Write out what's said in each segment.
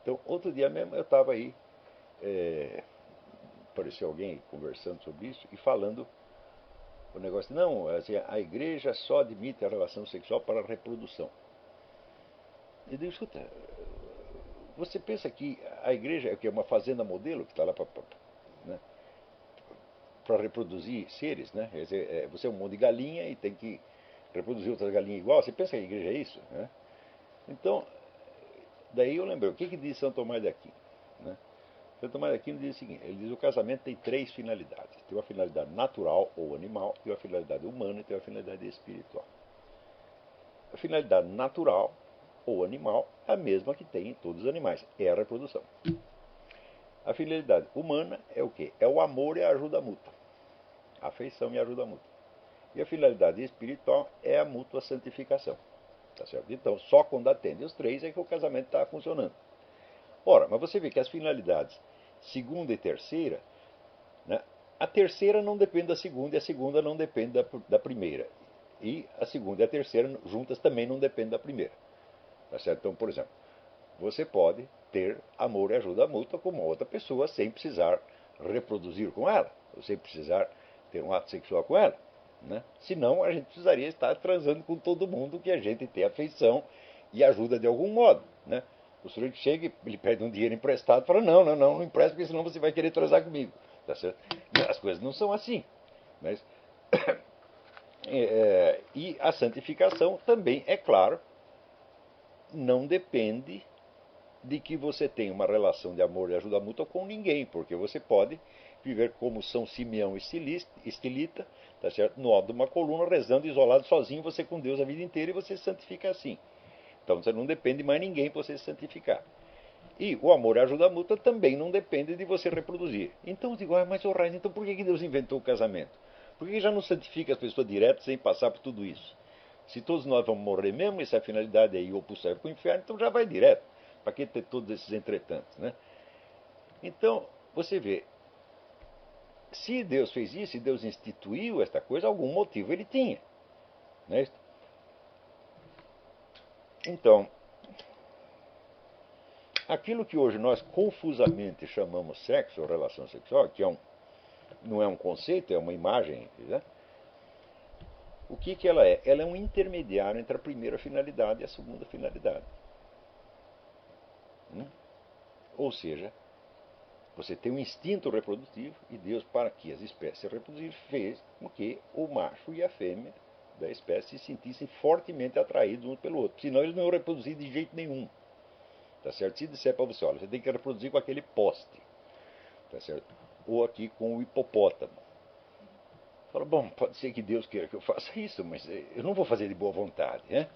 Então, outro dia mesmo eu estava aí, apareceu alguém conversando sobre isso e falando o negócio, não, assim, a igreja só admite a relação sexual para a reprodução. Eu digo, escuta, você pensa que a igreja é o que? É uma fazenda modelo que está lá para, né, reproduzir seres, né? Quer dizer, você é um monte de galinha e tem que reproduzir outras galinhas igual. Você pensa que a igreja é isso? Né? Então, daí eu lembrei, o que diz São Tomás de Aquino? Né? São Tomás de Aquino diz o seguinte, ele diz que o casamento tem três finalidades. Tem uma finalidade natural ou animal, tem uma finalidade humana e tem uma finalidade espiritual. A finalidade natural ou animal é a mesma que tem em todos os animais, é a reprodução. A finalidade humana é o quê? É o amor e a ajuda mútua. A afeição e a ajuda mútua. E a finalidade espiritual é a mútua santificação. Tá certo? Então, só quando atende os três é que o casamento está funcionando. Ora, mas você vê que as finalidades segunda e terceira, né, a terceira não depende da segunda e a segunda não depende da primeira. E a segunda e a terceira juntas também não dependem da primeira. Tá certo? Então, por exemplo, você pode ter amor e ajuda mútua com uma outra pessoa sem precisar reproduzir com ela, ou sem precisar ter um ato sexual com ela. Né? Senão, a gente precisaria estar transando com todo mundo que a gente tem afeição e ajuda de algum modo. Né? O sujeito chega e ele pede um dinheiro emprestado e fala, não empresta, porque senão você vai querer transar comigo. Tá certo? As coisas não são assim. Mas, e a santificação também, é claro, não depende de que você tenha uma relação de amor e ajuda mútua com ninguém, porque você pode viver como São Simeão Estilita, tá certo? No alto de uma coluna, rezando isolado sozinho, você com Deus a vida inteira e você se santifica assim. Então você não depende de mais ninguém para você se santificar. E o amor e a ajuda mútua também não depende de você reproduzir. Então eu digo, mas o Raiz, então por que Deus inventou o casamento? Por que já não santifica as pessoas direto sem passar por tudo isso? Se todos nós vamos morrer mesmo, e se a finalidade é ir ou para o céu ou para o inferno, então já vai direto. Para que ter todos esses entretantos, né? Então, você vê, se Deus fez isso, se Deus instituiu esta coisa, algum motivo ele tinha. Né? Então, aquilo que hoje nós confusamente chamamos sexo ou relação sexual, que não é um conceito, é uma imagem, né? O que ela é? Ela é um intermediário entre a primeira finalidade e a segunda finalidade. Ou seja, você tem um instinto reprodutivo e Deus, para que as espécies se reproduzissem, fez com que o macho e a fêmea da espécie se sentissem fortemente atraídos um pelo outro. Senão eles não iam reproduzir de jeito nenhum. Tá certo? Se disser para você, olha, você tem que reproduzir com aquele poste. Tá certo? Ou aqui com o hipopótamo. Fala, bom, pode ser que Deus queira que eu faça isso, mas eu não vou fazer de boa vontade, né?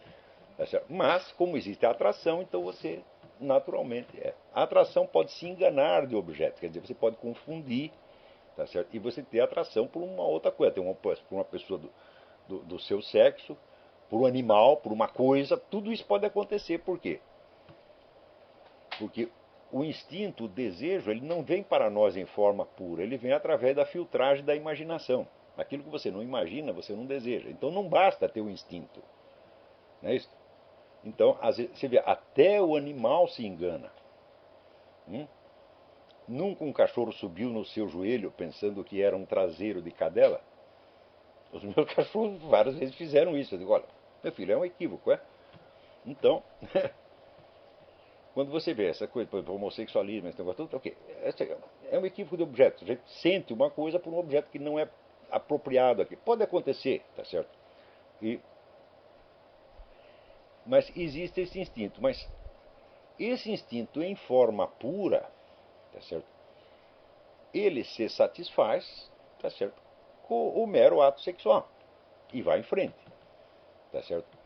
Tá certo? Mas, como existe a atração, então você naturalmente é. A atração pode se enganar de objeto, quer dizer, você pode confundir, tá certo? E você ter atração por uma outra coisa, por uma pessoa do seu sexo, por um animal, por uma coisa, tudo isso pode acontecer. Por quê? Porque o instinto, o desejo, ele não vem para nós em forma pura, ele vem através da filtragem da imaginação. Aquilo que você não imagina, você não deseja. Então não basta ter o instinto. Não é isso? Então, às vezes, você vê, até o animal se engana. Nunca um cachorro subiu no seu joelho pensando que era um traseiro de cadela? Os meus cachorros várias vezes fizeram isso. Eu digo, olha, meu filho, é um equívoco, é? Então, quando você vê essa coisa, por exemplo, homossexualismo, esse negócio tudo, okay, é um equívoco de objeto. A gente sente uma coisa por um objeto que não é apropriado aqui. Pode acontecer, tá certo? Mas existe esse instinto. Mas esse instinto em forma pura, tá certo? Ele se satisfaz, tá certo? Com o mero ato sexual. E vai em frente, tá certo?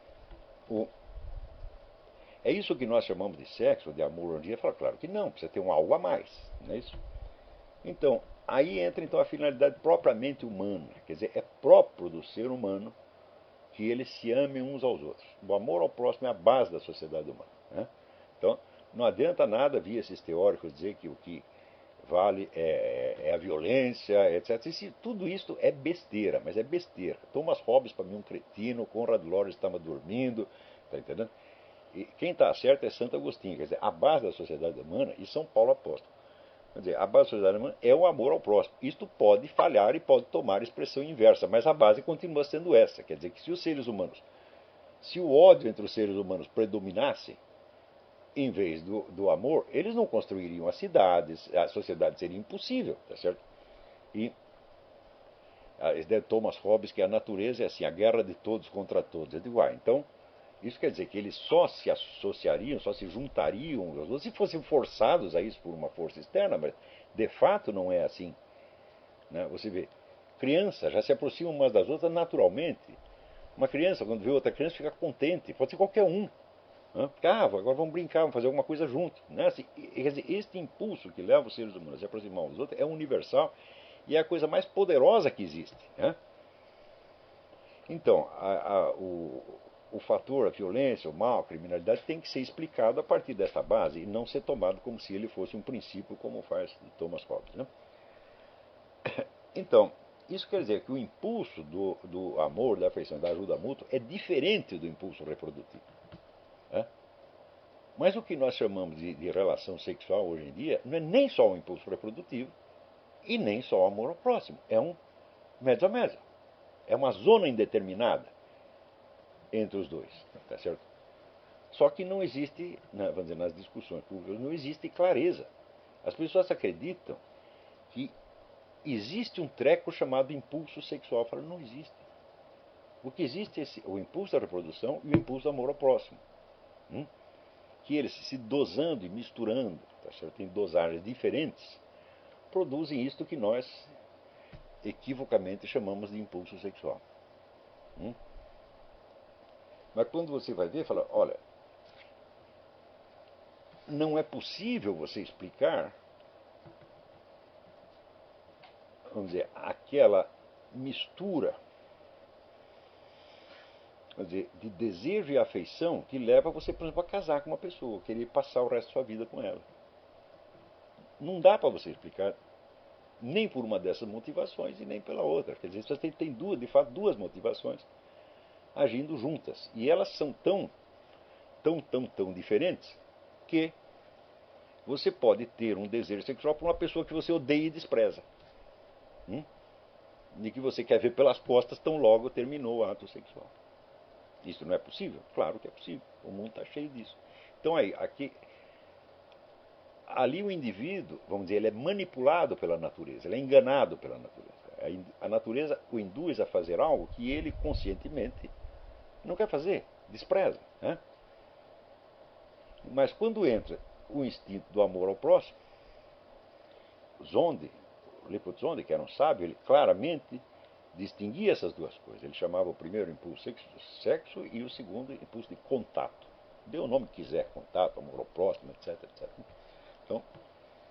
O, É isso que nós chamamos de sexo, de amor um dia? Fala, claro que não, precisa ter um algo a mais, não é isso? Então, aí entra então a finalidade propriamente humana, quer dizer, é próprio do ser humano que eles se amem uns aos outros. O amor ao próximo é a base da sociedade humana. Né? Então, não adianta nada vir esses teóricos dizer que o que vale é a violência, etc. Tudo isso é besteira, mas é besteira. Thomas Hobbes, para mim, um cretino, Conrad Lorenz estava dormindo, tá entendendo? E quem está certo é Santo Agostinho, quer dizer, a base da sociedade humana, e São Paulo aposta. Quer dizer, a base da sociedade humana é o amor ao próximo. Isto pode falhar e pode tomar expressão inversa, mas a base continua sendo essa. Quer dizer que se os seres humanos, se o ódio entre os seres humanos predominasse, em vez do amor, eles não construiriam as cidades, a sociedade seria impossível, tá certo? E Thomas Hobbes que a natureza é assim, a guerra de todos contra todos. Eu digo, então, isso quer dizer que eles só se associariam, só se juntariam, se fossem forçados a isso por uma força externa, mas de fato não é assim. Né? Você vê, crianças já se aproximam umas das outras naturalmente. Uma criança, quando vê outra criança, fica contente, pode ser qualquer um. Né? Porque, agora vamos brincar, vamos fazer alguma coisa junto. Né? Assim, quer dizer, este impulso que leva os seres humanos a se aproximar uns dos outros é universal e é a coisa mais poderosa que existe. Né? Então, o fator, a violência, o mal, a criminalidade tem que ser explicado a partir dessa base e não ser tomado como se ele fosse um princípio, como faz Thomas Hobbes. Né? Então, isso quer dizer que o impulso do amor, da afeição, da ajuda mútua é diferente do impulso reprodutivo. Né? Mas o que nós chamamos de relação sexual hoje em dia não é nem só um impulso reprodutivo e nem só o amor ao próximo. É um mezzo a mezzo. É uma zona indeterminada entre os dois. Tá certo? Só que não existe, vamos dizer, nas discussões públicas, não existe clareza. As pessoas acreditam que existe um treco chamado impulso sexual. Eu falo, não existe. O que existe é o impulso da reprodução e o impulso do amor ao próximo. Que eles se dosando e misturando, tá certo? Em dosagens diferentes, produzem isto que nós equivocamente chamamos de impulso sexual. Mas quando você vai ver, fala, olha, não é possível você explicar, vamos dizer, aquela mistura, vamos dizer, de desejo e afeição que leva você, por exemplo, a casar com uma pessoa, querer passar o resto da sua vida com ela. Não dá para você explicar nem por uma dessas motivações e nem pela outra. Quer dizer, você tem duas, de fato, duas motivações agindo juntas. E elas são tão diferentes que você pode ter um desejo sexual por uma pessoa que você odeia e despreza. E que você quer ver pelas costas tão logo terminou o ato sexual. Isso não é possível? Claro que é possível. O mundo está cheio disso. Então ali o indivíduo, vamos dizer, ele é manipulado pela natureza, ele é enganado pela natureza. A natureza o induz a fazer algo que ele conscientemente não quer fazer, despreza. Né? Mas quando entra o instinto do amor ao próximo, Liput Zonde, que era um sábio, ele claramente distinguia essas duas coisas. Ele chamava o primeiro impulso sexo e o segundo impulso de contato. Dê o nome que quiser, contato, amor ao próximo, etc. Então,